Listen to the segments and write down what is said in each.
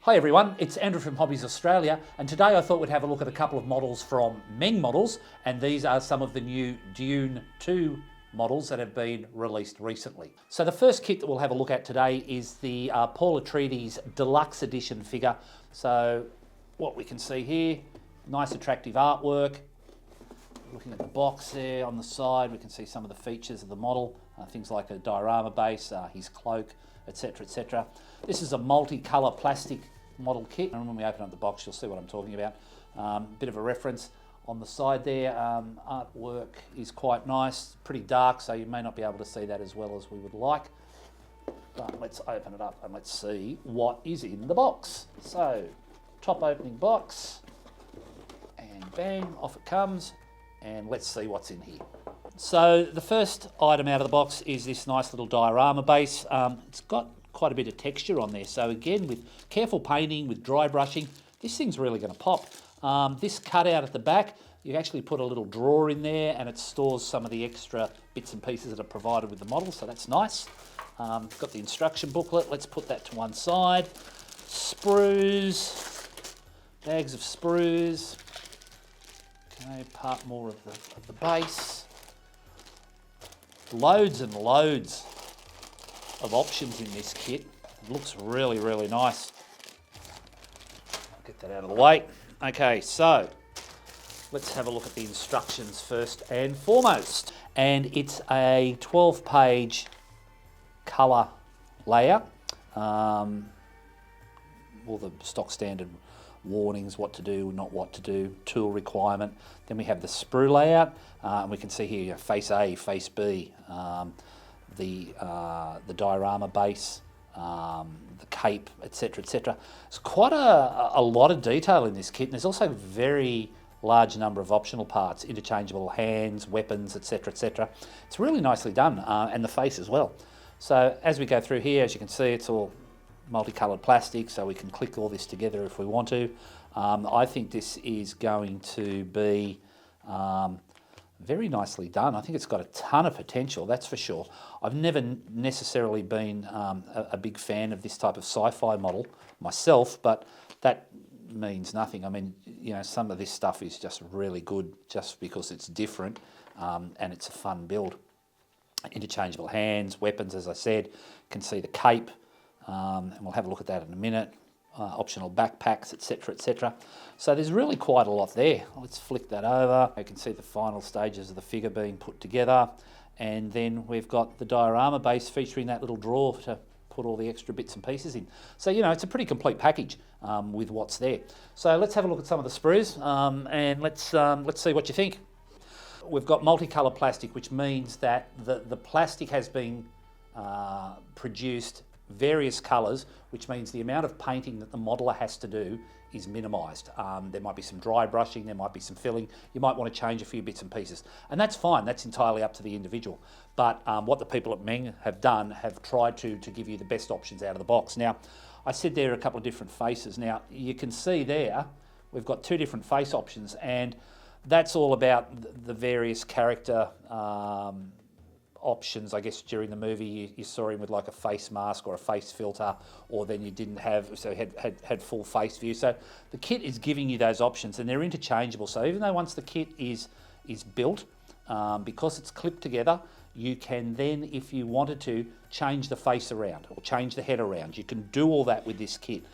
Hi everyone, it's Andrew from Hobbies Australia, and today I thought we'd have a look at a couple of models from MENG models, and these are some of the new Dune 2 models that have been released recently. So the first kit that we'll have a look at today is the Paul Atreides Deluxe Edition figure. So what we can see here, nice attractive artwork. Looking at the box there on the side, we can see some of the features of the model, things like a diorama base, his cloak, etc, etc. This is a multi-colour plastic model kit, and when we open up the box you'll see what I'm talking about. Bit of a reference on the side there. Artwork is quite nice, pretty dark, so you may not be able to see that as well as we would like. But let's open it up and let's see what is in the box. So, top opening box, and bang, off it comes, and let's see what's in here. So the first item out of the box is this nice little diorama base. It's got quite a bit of texture on there, so again, with careful painting, with dry brushing, this thing's really going to pop. This cutout at the back, you actually put a little drawer in there and it stores some of the extra bits and pieces that are provided with the model, so that's nice. Got the instruction booklet, let's put that to one side. Sprues, bags of sprues. Okay, part more of the base. Loads and loads of options in this kit. It looks really, really nice. Get that out of the way. Okay, so let's have a look at the instructions first and foremost. And it's a 12-page colour layout. All the stock standard warnings, what to do, not what to do, tool requirement. Then we have the sprue layout, and we can see here face A, face B, the diorama base, the cape, etc, etc. There's quite a lot of detail in this kit, and there's also a very large number of optional parts, interchangeable hands, weapons, etc, etc. It's really nicely done, and the face as well. So as we go through here, as you can see, it's all multicoloured plastic, so we can click all this together if we want to. I think this is going to be very nicely done. I think it's got a ton of potential, that's for sure. I've never necessarily been a big fan of this type of sci-fi model myself, but that means nothing. I mean, you know, some of this stuff is just really good just because it's different, and it's a fun build. Interchangeable hands, weapons, as I said. You can see the cape, and we'll have a look at that in a minute. Optional backpacks, etc, etc. So there's really quite a lot there. Let's flick that over. You can see the final stages of the figure being put together, and then we've got the diorama base featuring that little drawer to put all the extra bits and pieces in. So, you know, it's a pretty complete package with what's there. So let's have a look at some of the sprues, and let's see what you think. We've got multicolour plastic, which means that the plastic has been produced various colours, which means the amount of painting that the modeller has to do is minimised. There might be some dry brushing, there might be some filling, you might want to change a few bits and pieces, and that's fine, that's entirely up to the individual. But what the people at MENG have done, have tried to give you the best options out of the box. Now, I said there are a couple of different faces. Now, you can see there, we've got two different face options, and that's all about the various character options. I guess during the movie you saw him with like a face mask or a face filter, or then you didn't have, so had full face view. So the kit is giving you those options, and they're interchangeable. So even though once the kit is built, because it's clipped together, you can then, if you wanted to, change the face around or change the head around. You can do all that with this kit.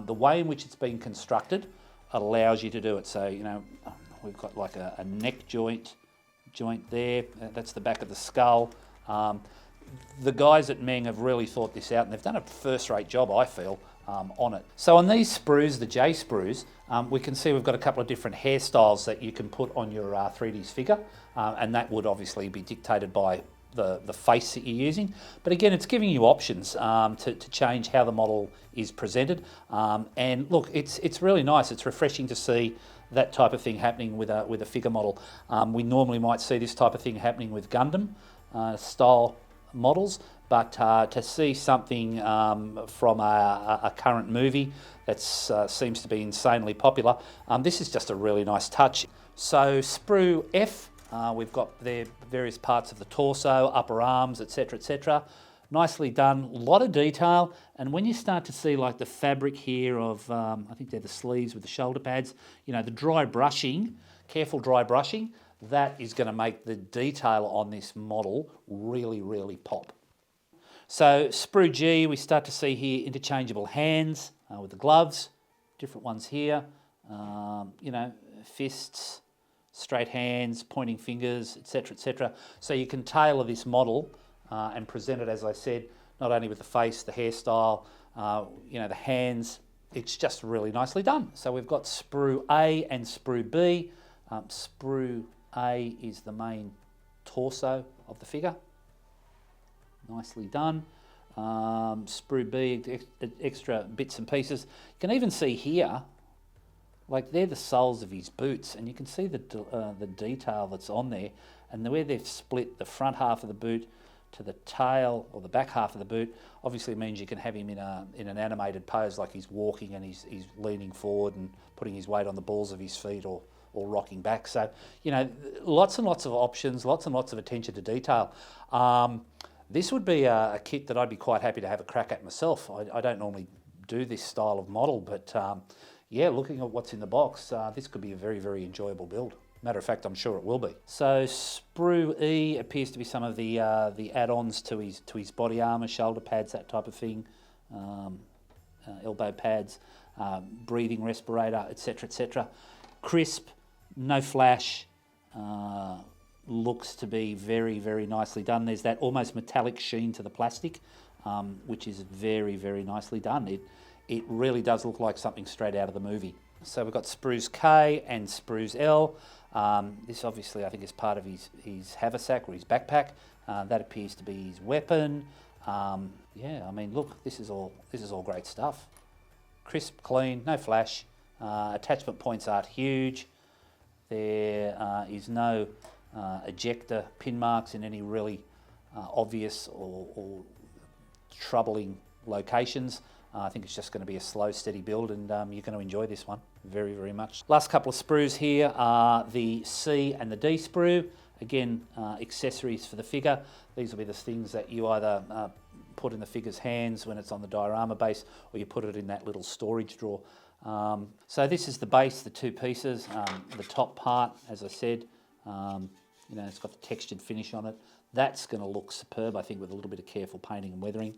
The way in which it's been constructed allows you to do it. So, you know, we've got like a neck joint there, that's the back of the skull. The guys at MENG have really thought this out, and they've done a first-rate job, I feel, on it. So on these sprues, the J sprues, we can see we've got a couple of different hairstyles that you can put on your 3Ds figure, and that would obviously be dictated by the face that you're using. But again, it's giving you options to change how the model is presented. And look, it's really nice. It's refreshing to see that type of thing happening with a figure model. We normally might see this type of thing happening with Gundam style models, but to see something from a current movie that seems to be insanely popular, this is just a really nice touch. So sprue F, we've got their various parts of the torso, upper arms, etc, etc. nicely done, a lot of detail. And when you start to see like the fabric here of, I think they're the sleeves with the shoulder pads, you know, the dry brushing, careful dry brushing, that is going to make the detail on this model really, really pop. So sprue G, we start to see here interchangeable hands with the gloves, different ones here, you know, fists, straight hands, pointing fingers, etc., etc. So you can tailor this model and present it, as I said, not only with the face, the hairstyle, you know, the hands. It's just really nicely done. So we've got sprue A and sprue B. Sprue A is the main torso of the figure. Nicely done. Sprue B, extra bits and pieces. You can even see here, like they're the soles of his boots, and you can see the detail that's on there, and the way they've split the front half of the boot to the tail, or the back half of the boot, obviously means you can have him in an animated pose, like he's walking and he's leaning forward and putting his weight on the balls of his feet, or rocking back. So, you know, lots and lots of options, lots and lots of attention to detail. This would be a kit that I'd be quite happy to have a crack at myself. I don't normally do this style of model, but yeah, looking at what's in the box, this could be a very, very enjoyable build. Matter of fact, I'm sure it will be. So sprue E appears to be some of the add-ons to his body armour, shoulder pads, that type of thing, elbow pads, breathing respirator, etc., etc. Crisp, no flash, looks to be very, very nicely done. There's that almost metallic sheen to the plastic, which is very, very nicely done. It really does look like something straight out of the movie. So we've got sprues K and sprues L. This obviously I think is part of his haversack or his backpack. That appears to be his weapon. Yeah, I mean, look, this is all great stuff. Crisp, clean, no flash. Attachment points aren't huge. There is no ejector pin marks in any really obvious or troubling locations. I think it's just going to be a slow, steady build, and you're going to enjoy this one very, very much. Last couple of sprues here are the C and the D sprue. Again, accessories for the figure. These will be the things that you either put in the figure's hands when it's on the diorama base, or you put it in that little storage drawer. So this is the base, the two pieces. The top part, as I said, you know, it's got the textured finish on it. That's going to look superb, I think, with a little bit of careful painting and weathering.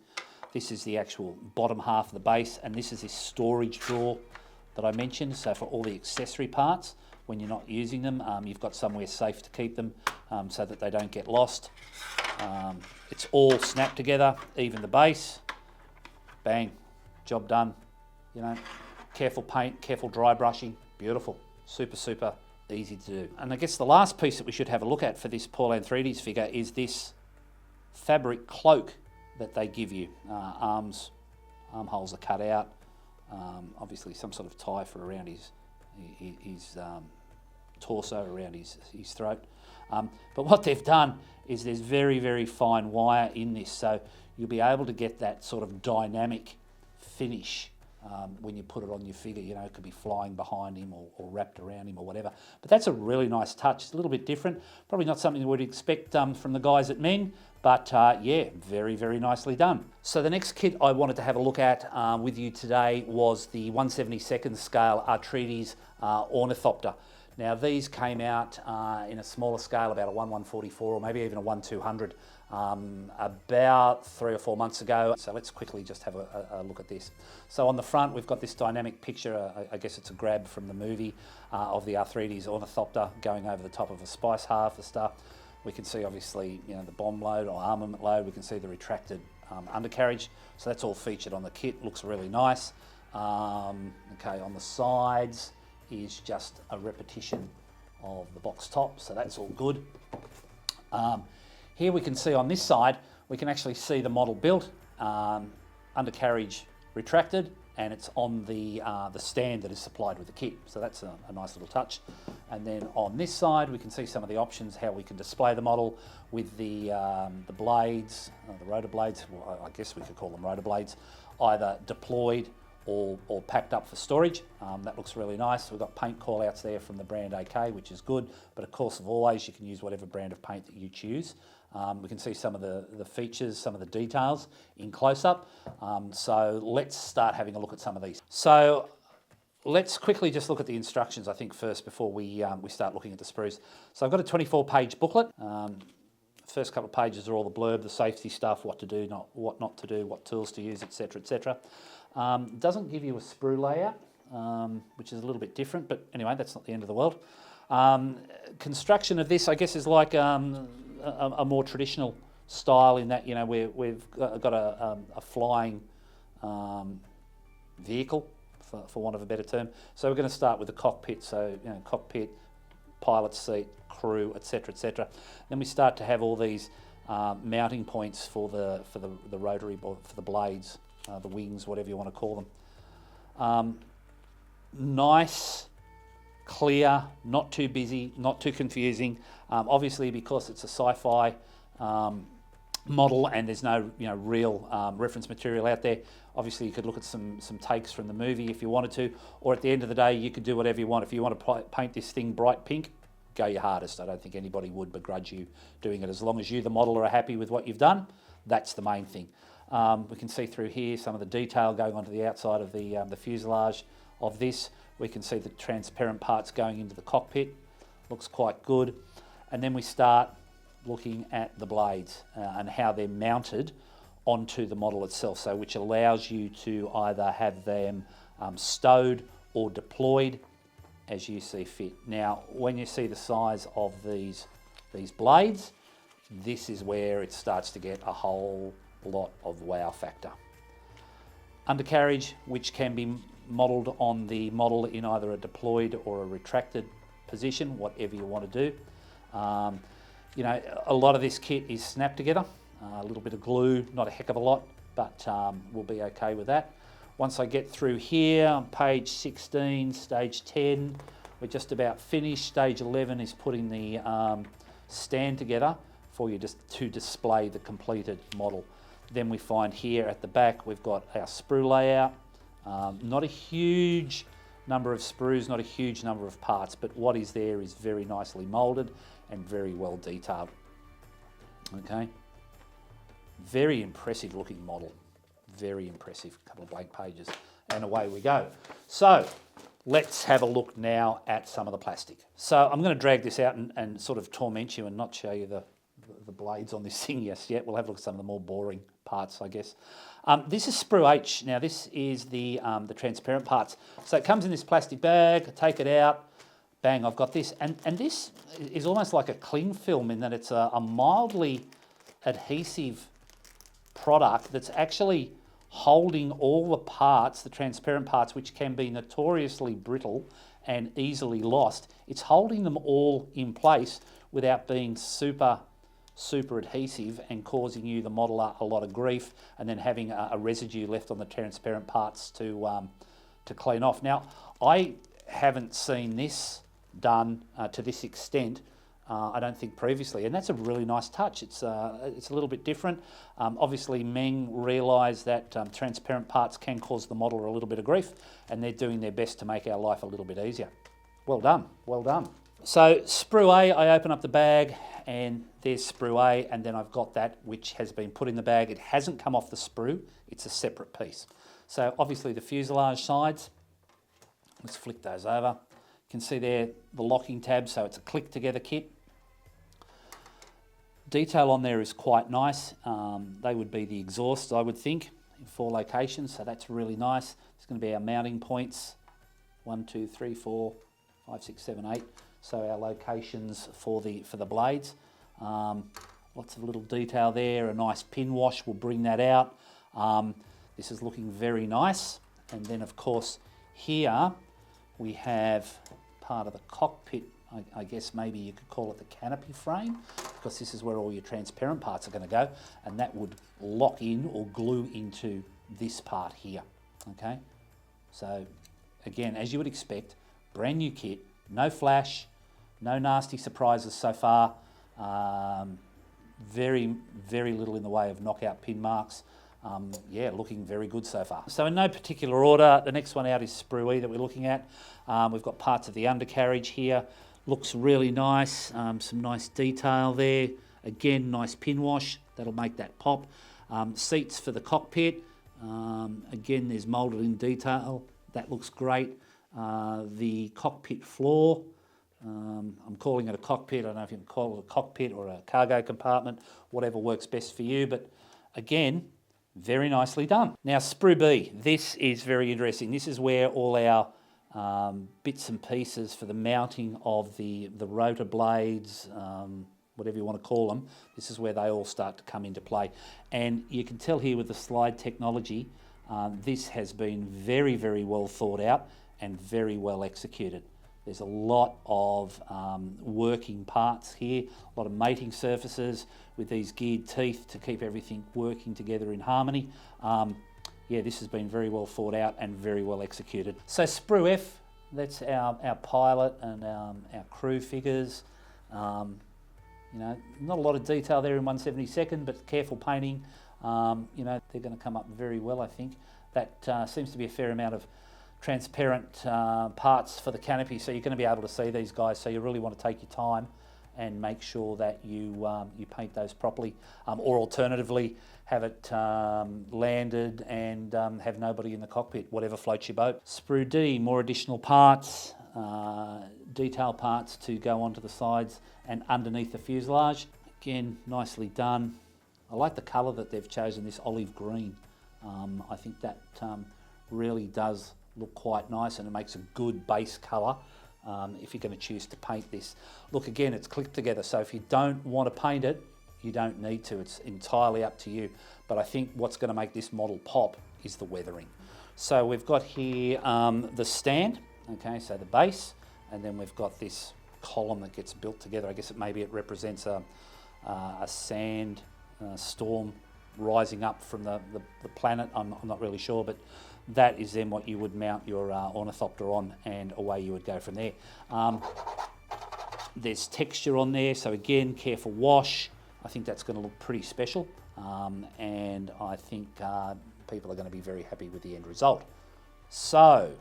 This is the actual bottom half of the base, and this is this storage drawer that I mentioned. So for all the accessory parts, when you're not using them, you've got somewhere safe to keep them so that they don't get lost. It's all snapped together, even the base. Bang, job done. You know, careful paint, careful dry brushing, beautiful, super, super easy to do. And I guess the last piece that we should have a look at for this Paul Atreides figure is this fabric cloak that they give you. Armholes are cut out. Obviously some sort of tie for around his torso, around his throat. But what they've done is there's very, very fine wire in this, so you'll be able to get that sort of dynamic finish when you put it on your figure. You know, it could be flying behind him or wrapped around him or whatever. But that's a really nice touch. It's a little bit different. Probably not something you would expect from the guys at MENG, but yeah, very, very nicely done. So the next kit I wanted to have a look at with you today was the 1/72nd scale Atreides Ornithopter. Now these came out in a smaller scale, about a 1/144 or maybe even a 1/200 about 3 or 4 months ago. So let's quickly just have a look at this. So on the front we've got this dynamic picture, I guess it's a grab from the movie, of the Atreides Ornithopter going over the top of a spice harvester. We can see obviously, you know, the bomb load or armament load. We can see the retracted undercarriage. So that's all featured on the kit. Looks really nice. Okay, on the sides is just a repetition of the box top, so that's all good. Here we can see on this side, we can actually see the model built, undercarriage retracted, and it's on the stand that is supplied with the kit. So that's a nice little touch. And then on this side, we can see some of the options, how we can display the model with the blades, the rotor blades, well, I guess we could call them rotor blades, either deployed or packed up for storage. That looks really nice. We've got paint call outs there from the brand AK, which is good, but of course, of always, you can use whatever brand of paint that you choose. We can see some of the features, some of the details in close-up. So let's start having a look at some of these. So let's quickly just look at the instructions, I think, first before we start looking at the sprues. So I've got a 24-page booklet. First couple of pages are all the blurb, the safety stuff, what to do, what not to do, what tools to use, etc., etc. Doesn't give you a sprue layout, which is a little bit different, but anyway, that's not the end of the world. Construction of this, I guess, is like a more traditional style in that, you know, we've got a flying vehicle, for want of a better term. So we're going to start with the cockpit, so, you know, cockpit, pilot seat, crew, etc., etc. Then we start to have all these mounting points for the rotary, or for the blades, the wings, whatever you want to call them. Nice, clear, not too busy, not too confusing. Obviously, because it's a sci-fi model and there's no, you know, real reference material out there. Obviously, you could look at some takes from the movie if you wanted to, or at the end of the day, you could do whatever you want. If you want to paint this thing bright pink, go your hardest. I don't think anybody would begrudge you doing it. As long as you, the model, are happy with what you've done, that's the main thing. We can see through here some of the detail going onto the outside of the fuselage of this. We can see the transparent parts going into the cockpit. Looks quite good. And then we start looking at the blades and how they're mounted onto the model itself, so which allows you to either have them stowed or deployed as you see fit. Now, when you see the size of these blades, this is where it starts to get a whole lot of wow factor. Undercarriage, which can be modelled on the model in either a deployed or a retracted position, whatever you want to do. You know, a lot of this kit is snapped together. A little bit of glue, not a heck of a lot, but we'll be okay with that. Once I get through here on page 16, stage 10, we're just about finished. Stage 11 is putting the stand together for you just to display the completed model. Then we find here at the back, we've got our sprue layout. Not a huge number of sprues, not a huge number of parts, but what is there is very nicely moulded and very well detailed. Okay. Very impressive looking model. Very impressive. A couple of blank pages. And away we go. So let's have a look now at some of the plastic. So I'm going to drag this out and sort of torment you and not show you the blades on this thing yet. We'll have a look at some of the more boring parts, I guess. This is sprue H. Now this is the transparent parts. So it comes in this plastic bag. I take it out. Bang, I've got this. And this is almost like a cling film in that it's a mildly adhesive product that's actually holding all the parts, the transparent parts, which can be notoriously brittle and easily lost. It's holding them all in place without being super adhesive and causing you, the modeler, a lot of grief, and then having a residue left on the transparent parts to clean off. Now, I haven't seen this done to this extent, I don't think previously, and that's a really nice touch. It's a little bit different. Obviously, MENG realise that transparent parts can cause the modeler a little bit of grief, and they're doing their best to make our life a little bit easier. Well done, well done. So sprue A, I open up the bag, and there's sprue A, and then I've got that which has been put in the bag. It hasn't come off the sprue, it's a separate piece. So obviously the fuselage sides, let's flick those over. You can see there the locking tab, so it's a click together kit. Detail on there is quite nice. They would be the exhausts, I would think, in 4 locations, so that's really nice. It's going to be our mounting points, 1, 2, 3, 4, 5, 6, 7, 8. So our locations for the blades. Lots of little detail there. A nice pin wash will bring that out. This is looking very nice. And then of course here we have part of the cockpit. I guess maybe you could call it the canopy frame, because this is where all your transparent parts are going to go, and that would lock in or glue into this part here. Okay, so again, as you would expect, brand new kit, no flash, no nasty surprises so far. Very little in the way of knockout pin marks. Yeah, looking very good so far. So in no particular order, the next one out is sprue E that we're looking at. We've got parts of the undercarriage here. Looks really nice, some nice detail there. Again, nice pin wash, that'll make that pop. Seats for the cockpit, again, there's moulded in detail, that looks great. The cockpit floor, I'm calling it a cockpit, I don't know if you can call it a cockpit or a cargo compartment, whatever works best for you, but again, very nicely done. Now, sprue B, this is very interesting. This is where all our bits and pieces for the mounting of the rotor blades, whatever you want to call them, this is where they all start to come into play. And you can tell here with the slide technology, this has been very, very well thought out and very well executed. There's a lot of working parts here, a lot of mating surfaces with these geared teeth to keep everything working together in harmony. Yeah, this has been very well thought out and very well executed. So sprue F, that's our pilot and our crew figures. You know, not a lot of detail there in 1/72nd, but careful painting. You know, they're going to come up very well, I think. That seems to be a fair amount of transparent parts for the canopy, so you're going to be able to see these guys. So you really want to take your time and make sure that you paint those properly, or alternatively have it landed and have nobody in the cockpit, whatever floats your boat. Sprue D, more additional parts, detail parts to go onto the sides and underneath the fuselage. Again, nicely done. I like the colour that they've chosen, this olive green. I think that really does look quite nice, and it makes a good base colour if you're going to choose to paint this. Look, again, it's clicked together, so if you don't want to paint it, you don't need to. It's entirely up to you. But I think what's going to make this model pop is the weathering. So we've got here the stand, okay, so the base, and then we've got this column that gets built together. I guess maybe it represents a sand storm rising up from the planet. I'm not really sure, but that is then what you would mount your ornithopter on, and away you would go from there. There's texture on there, so again, careful wash. I think that's going to look pretty special, and I think people are going to be very happy with the end result. So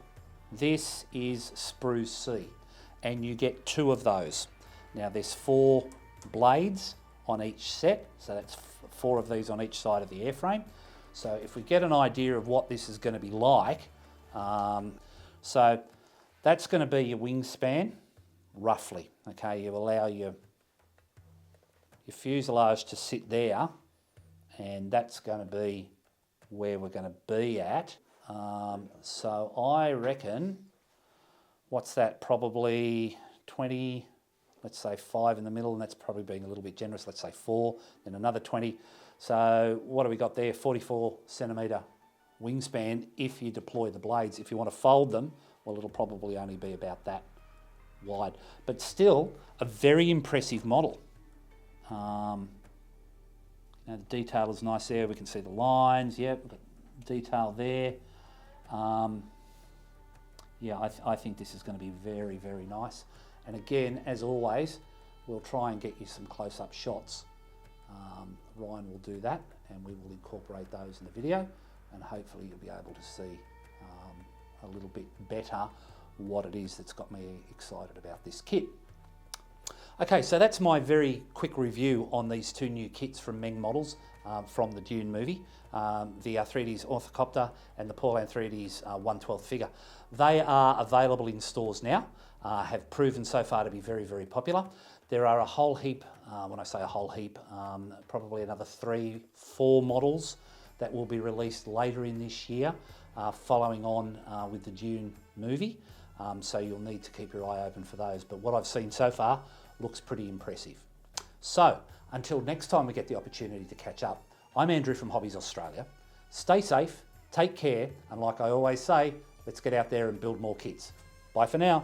this is sprue C, and you get 2 of those. Now there's 4 blades on each set, so that's 4 of these on each side of the airframe. So if we get an idea of what this is going to be like, so that's going to be your wingspan, roughly. Okay, you allow your fuselage to sit there, and that's going to be where we're going to be at. So I reckon, what's that, probably 20, let's say 5 in the middle, and that's probably being a little bit generous, let's say 4, then another 20. So what do we got there? 44 centimetre wingspan if you deploy the blades. If you want to fold them, well, it'll probably only be about that wide. But still, a very impressive model. Now the detail is nice there. We can see the lines, yep, detail there. Yeah, I think this is going to be very, very nice. And again, as always, we'll try and get you some close-up shots. Ryan will do that, and we will incorporate those in the video, and hopefully you'll be able to see a little bit better what it is that's got me excited about this kit. Okay, so that's my very quick review on these 2 new kits from MENG models from the Dune movie, the Atreides Ornithopter and the Paul Atreides 1/12 figure. They are available in stores now, have proven so far to be very, very popular. There are a whole heap, when I say a whole heap, probably another 3-4 models that will be released later in this year, following on with the Dune movie. So you'll need to keep your eye open for those. But what I've seen so far looks pretty impressive. So until next time we get the opportunity to catch up, I'm Andrew from Hobbies Australia. Stay safe, take care, and like I always say, let's get out there and build more kits. Bye for now.